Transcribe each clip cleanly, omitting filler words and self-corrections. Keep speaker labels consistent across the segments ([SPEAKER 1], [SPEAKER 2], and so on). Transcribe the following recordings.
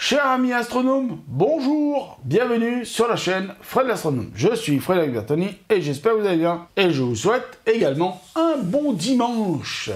[SPEAKER 1] Chers amis astronomes, bonjour, bienvenue sur la chaîne Fred l'Astronome. Je suis Frédéric Bertoni et j'espère que vous allez bien. Et je vous souhaite également un bon dimanche.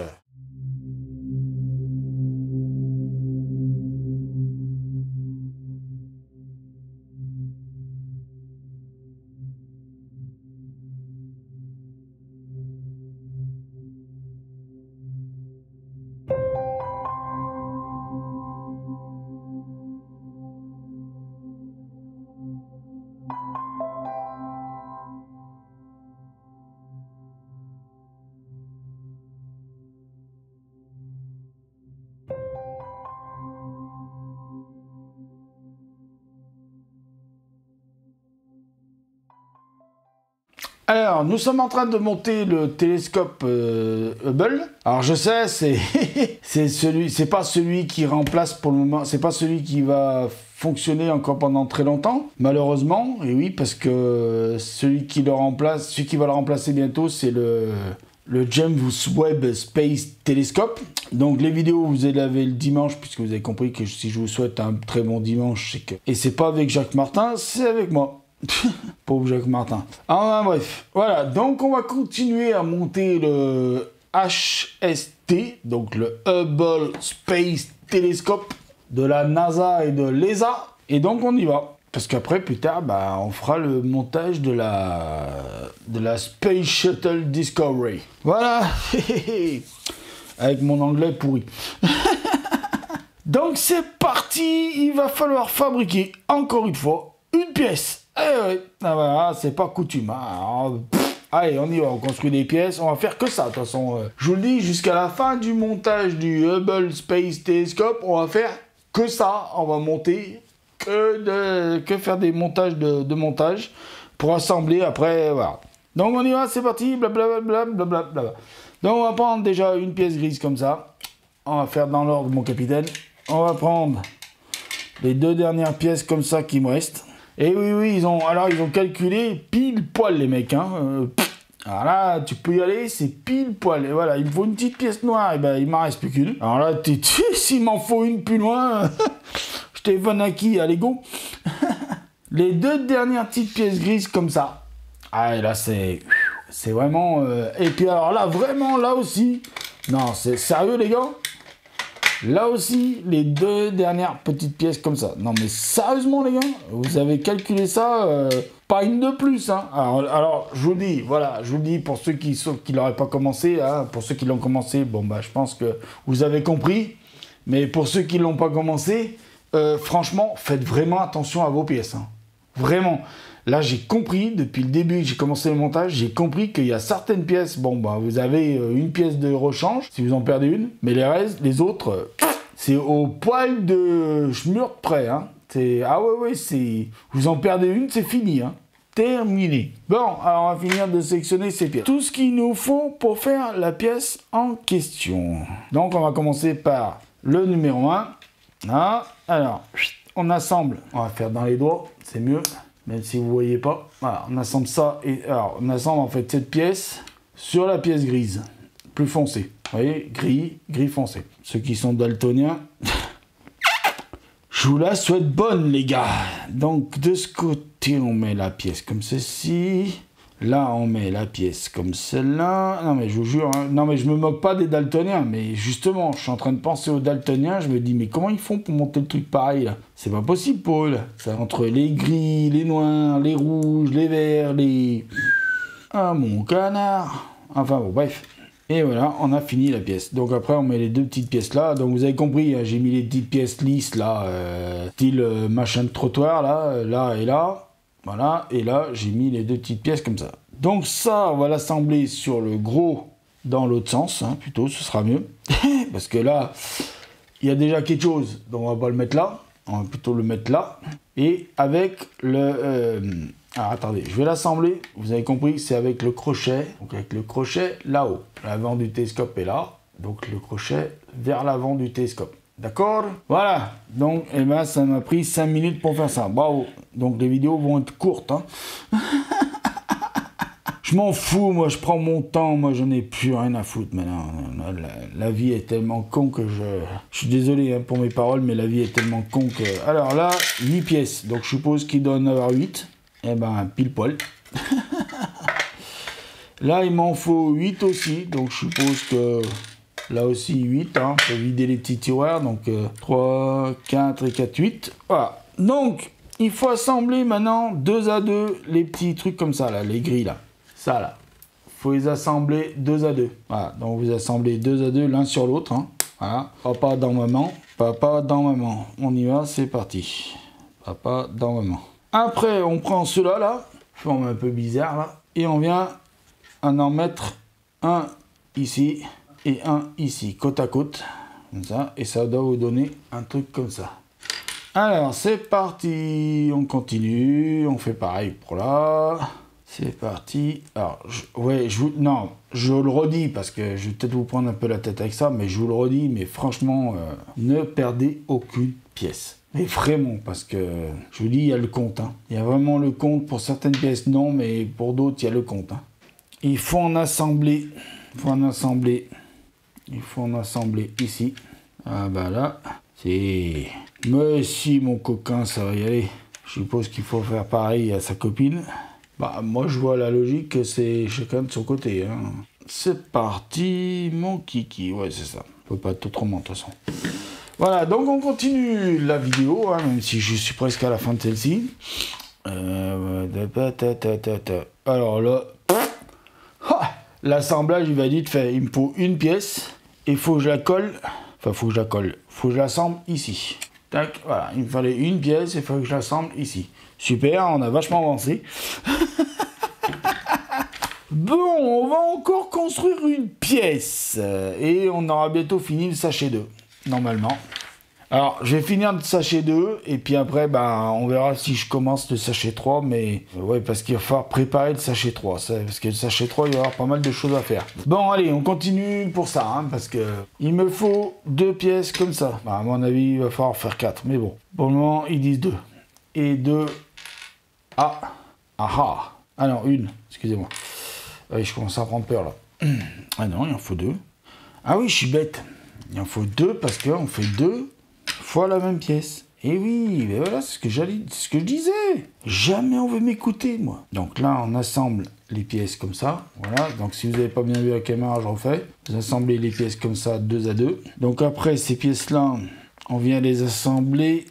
[SPEAKER 1] Alors, nous sommes en train de monter le télescope Hubble. Alors, je sais, c'est pas celui qui remplace pour le moment, c'est pas celui qui va fonctionner encore pendant très longtemps, malheureusement. Et oui, parce que celui qui va le remplacer bientôt, c'est le James Webb Space Telescope. Donc les vidéos, vous allez le dimanche, puisque vous avez compris que si je vous souhaite un très bon dimanche, c'est que... Et c'est pas avec Jacques Martin, c'est avec moi. Pauvre Jacques Martin. Enfin bref, voilà, donc on va continuer à monter le HST, donc le Hubble Space Telescope de la NASA et de l'ESA. Et donc on y va. Parce qu'après, plus tard, bah, on fera le montage de la Space Shuttle Discovery. Voilà. Avec mon anglais pourri. Donc c'est parti. Il va falloir fabriquer, encore une fois, une pièce. Eh ouais, voilà, c'est pas coutume. Hein. Allez, on y va, on construit des pièces. On va faire que ça, de toute façon. Je vous le dis, jusqu'à la fin du montage du Hubble Space Telescope, on va faire que ça. On va monter... que faire des montages de montage pour assembler après, voilà. Donc on y va, c'est parti, blablabla, blablabla. Donc on va prendre déjà une pièce grise comme ça. On va faire dans l'ordre, mon capitaine. On va prendre les deux dernières pièces comme ça qui me restent. Et oui, ils ont calculé pile poil les mecs, hein. Alors là, tu peux y aller, c'est pile poil. Et voilà, il me faut une petite pièce noire, et ben il m'en reste plus qu'une. Alors là, s'il m'en faut une plus loin... Je téléphone à qui? À l'ego. Les deux dernières petites pièces grises comme ça. Ah, et là, c'est vraiment... Et puis alors là, vraiment, là aussi... Non, c'est sérieux, les gars? Là aussi, les deux dernières petites pièces comme ça. Non, mais sérieusement, les gars? Vous avez calculé ça... pas une de plus, hein. Alors, je vous dis, voilà, je vous dis, pour ceux qui l'auraient pas commencé, hein, pour ceux qui l'ont commencé, bon, bah, je pense que vous avez compris. Mais pour ceux qui l'ont pas commencé... franchement, faites vraiment attention à vos pièces. Hein. Vraiment. Là, j'ai compris, depuis le début que j'ai commencé le montage, j'ai compris qu'il y a certaines pièces, bon, bah, vous avez une pièce de rechange, si vous en perdez une, mais les autres, c'est au poil de schmurte près. Hein. Ah ouais, vous en perdez une, c'est fini. Hein. Terminé. Bon, alors on va finir de sélectionner ces pièces. Tout ce qu'il nous faut pour faire la pièce en question. Donc, on va commencer par le numéro 1. Ah, alors, on assemble, on va faire dans les doigts, c'est mieux, même si vous ne voyez pas. Voilà, on assemble ça, et alors, on assemble en fait cette pièce sur la pièce grise, plus foncée. Vous voyez, gris foncé. Ceux qui sont daltoniens, je vous la souhaite bonne, les gars. Donc, de ce côté, on met la pièce comme ceci. Là, on met la pièce comme celle-là. Non, mais je vous jure, hein, non, mais je me moque pas des daltoniens. Mais justement, je suis en train de penser aux daltoniens. Je me dis, mais comment ils font pour monter le truc pareil, là? C'est pas possible pour eux, là. C'est entre les gris, les noirs, les rouges, les verts, les... Ah, mon canard. Enfin, bon, bref. Et voilà, on a fini la pièce. Donc après, on met les deux petites pièces là. Donc vous avez compris, hein, j'ai mis les petites pièces lisses, là, style machin de trottoir, là et là. Voilà, et là, j'ai mis les deux petites pièces comme ça. Donc ça, on va l'assembler sur le gros dans l'autre sens, hein, plutôt, ce sera mieux. Parce que là, il y a déjà quelque chose, donc on va pas le mettre là. On va plutôt le mettre là. Et avec le... Alors attendez, je vais l'assembler. Vous avez compris, c'est avec le crochet. Donc avec le crochet là-haut. L'avant du télescope est là. Donc le crochet vers l'avant du télescope. D'accord? Voilà. Donc, eh ben, ça m'a pris 5 minutes pour faire ça. Bravo. Donc, les vidéos vont être courtes. Hein. Je m'en fous, moi. Je prends mon temps. Moi, j'en ai plus rien à foutre maintenant. la vie est tellement con que je suis désolé hein, pour mes paroles, mais la vie est tellement con que... Alors là, 8 pièces, donc je suppose qu'il doit en avoir 8. Eh ben, pile poil. Là, il m'en faut 8 aussi, donc je suppose que... Là aussi 8, hein, pour vider les petits tiroirs, donc 3, 4 et 4, 8. Voilà, donc il faut assembler maintenant 2 à 2 les petits trucs comme ça, là, les grilles là. Ça là, faut les assembler 2 à 2. Voilà, donc vous assemblez 2 à 2 l'un sur l'autre. Hein. Voilà, papa dans maman, papa dans maman. On y va, c'est parti. Papa dans maman. Après, on prend ceux-là, là, forme un peu bizarre là, et on vient en mettre un ici. Et un ici, côte à côte, comme ça, et ça doit vous donner un truc comme ça. Alors, c'est parti, on continue, on fait pareil pour là, c'est parti. Alors, je le redis, parce que je vais peut-être vous prendre un peu la tête avec ça, mais je vous le redis, mais franchement, ne perdez aucune pièce. Mais vraiment, parce que, je vous dis, il y a le compte, hein. Il y a vraiment le compte, pour certaines pièces, non, mais pour d'autres, il y a le compte, hein. Il faut en assembler, il faut en assembler ici. Ah bah là, c'est... Mais si mon coquin, ça va y aller. Je suppose qu'il faut faire pareil à sa copine. Bah moi je vois la logique que c'est chacun de son côté. Hein. C'est parti, mon kiki. Ouais c'est ça. On peut pas être autrement de toute façon. Voilà, donc on continue la vidéo, hein, même si je suis presque à la fin de celle-ci. Alors là... L'assemblage il va vite fait. Il me faut une pièce. Il faut que je la colle, enfin faut que je la colle, faut que je l'assemble ici. Tac, voilà, il me fallait une pièce, il faut que je l'assemble ici. Super, on a vachement avancé. Bon, on va encore construire une pièce. Et on aura bientôt fini le sachet 2, normalement. Alors, je vais finir le sachet 2, et puis après, ben, on verra si je commence le sachet 3, mais... ouais, parce qu'il va falloir préparer le sachet 3, parce que le sachet 3, il va y avoir pas mal de choses à faire. Bon, allez, on continue pour ça, hein, parce que... il me faut 2 pièces comme ça. Ben, à mon avis, il va falloir faire 4, mais bon. Pour le moment, ils disent 2. Et 2... Ah. Ah ah non, une, excusez-moi. Oui, je commence à prendre peur, là. Ah non, il en faut 2. Ah oui, je suis bête. Il en faut 2, parce qu'on fait 2... fois la même pièce. Et oui, mais voilà, c'est ce que je disais. Jamais on veut m'écouter, moi. Donc là, on assemble les pièces comme ça. Voilà, donc si vous n'avez pas bien vu la caméra, je refais. Vous assemblez les pièces comme ça, 2 à 2. Donc après, ces pièces-là, on vient les assembler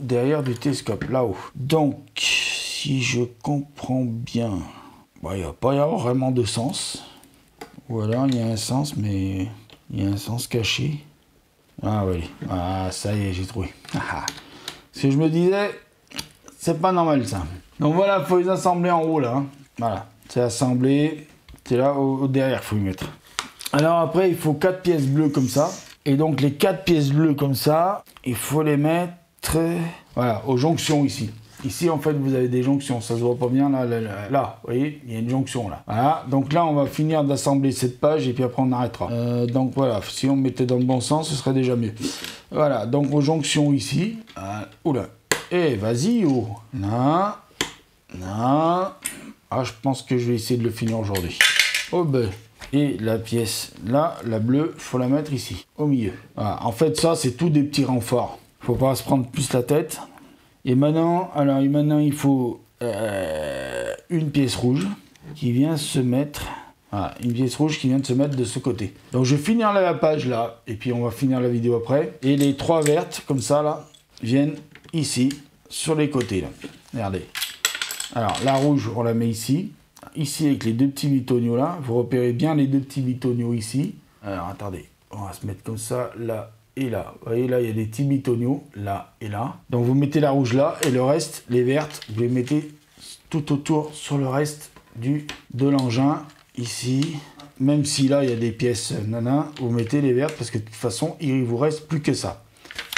[SPEAKER 1] derrière du télescope, là-haut. Donc, si je comprends bien, il n'y va pas y avoir vraiment de sens. Voilà, il y a un sens, mais il y a un sens caché. Ah oui, ah ça y est, j'ai trouvé. Ce que je me disais, c'est pas normal ça. Donc voilà, il faut les assembler en haut là. Hein. Voilà, c'est assemblé, c'est là derrière qu'il faut y mettre. Alors après, il faut 4 pièces bleues comme ça. Et donc les 4 pièces bleues comme ça, il faut les mettre voilà, aux jonctions ici. Ici, en fait, vous avez des jonctions. Ça se voit pas bien, là. Là, vous voyez, il y a une jonction, là. Voilà. Donc là, on va finir d'assembler cette page et puis après, on arrêtera. Donc voilà, si on mettait dans le bon sens, ce serait déjà mieux. Voilà, donc aux jonctions ici. Oula. Et vas-y, oh. Là. Là. Ah, je pense que je vais essayer de le finir aujourd'hui. Oh ben. Et la pièce, là, la bleue, faut la mettre ici, au milieu. Voilà. En fait, ça, c'est tout des petits renforts. Faut pas se prendre plus la tête. Et maintenant, il faut une pièce rouge qui vient se mettre... Voilà, une pièce rouge qui vient de se mettre de ce côté. Donc je vais finir la page là, et puis on va finir la vidéo après. Et les 3 vertes, comme ça là, viennent ici, sur les côtés là. Regardez. Alors la rouge, on la met ici. Ici avec les 2 petits bitoniaux là. Vous repérez bien les 2 petits bitoniaux ici. Alors attendez, on va se mettre comme ça, là. Et là, vous voyez là, il y a des petits bitoniaux, là et là. Donc vous mettez la rouge là, et le reste, les vertes, vous les mettez tout autour sur le reste de l'engin, ici. Même si là, il y a des pièces nana, vous mettez les vertes, parce que de toute façon, il vous reste plus que ça.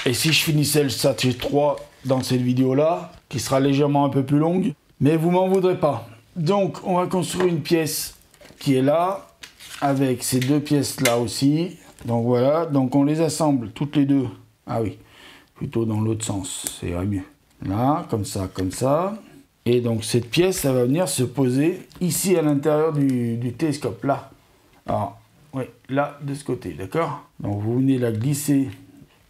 [SPEAKER 1] Et si je finissais le sachet 3 dans cette vidéo-là, qui sera légèrement un peu plus longue, mais vous m'en voudrez pas. Donc, on va construire une pièce qui est là, avec ces 2 pièces-là aussi. Donc voilà, donc on les assemble toutes les 2. Ah oui, plutôt dans l'autre sens, c'est mieux. Là, comme ça, comme ça. Et donc cette pièce, ça va venir se poser ici à l'intérieur du télescope, là. Alors, Ouais, là, de ce côté, d'accord? Donc vous venez la glisser.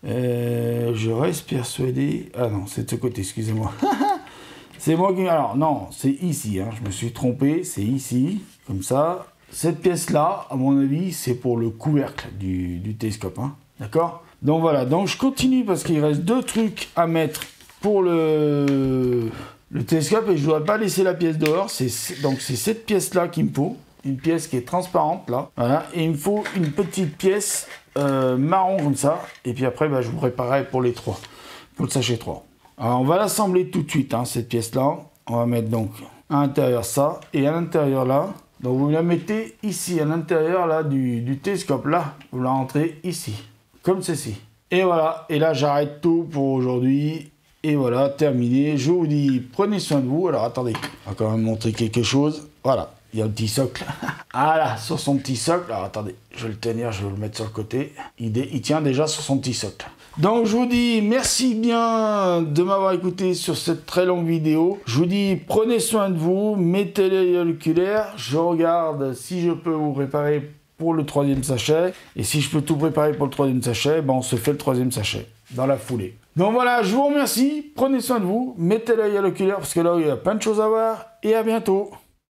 [SPEAKER 1] Je reste persuadé... Ah non, c'est de ce côté, excusez-moi. C'est moi qui... Alors non, c'est ici, hein. Je me suis trompé, c'est ici, comme ça. Cette pièce-là, à mon avis, c'est pour le couvercle du télescope, hein. D'accord? Donc voilà, donc je continue parce qu'il reste 2 trucs à mettre pour le télescope et je ne dois pas laisser la pièce dehors. Donc c'est cette pièce-là qu'il me faut. Une pièce qui est transparente, là. Voilà, et il me faut une petite pièce marron comme ça. Et puis après, bah, je vous préparerai pour les 3, pour le sachet 3. Alors on va l'assembler tout de suite, hein, cette pièce-là. On va mettre donc à l'intérieur ça et à l'intérieur là. Donc vous la mettez ici, à l'intérieur là du télescope, là. Vous la rentrez ici, comme ceci. Et voilà, et là j'arrête tout pour aujourd'hui. Et voilà, terminé. Je vous dis, prenez soin de vous. Alors attendez, on va quand même montrer quelque chose. Voilà, il y a le petit socle. Voilà, sur son petit socle. Alors attendez, je vais le tenir, je vais le mettre sur le côté. Il tient déjà sur son petit socle. Donc je vous dis merci bien de m'avoir écouté sur cette très longue vidéo. Je vous dis prenez soin de vous, mettez l'œil oculaire. Je regarde si je peux vous préparer pour le 3e sachet. Et si je peux tout préparer pour le 3e sachet, ben on se fait le 3e sachet dans la foulée. Donc voilà, je vous remercie, prenez soin de vous, mettez l'œil à l'oculaire parce que là il y a plein de choses à voir et à bientôt.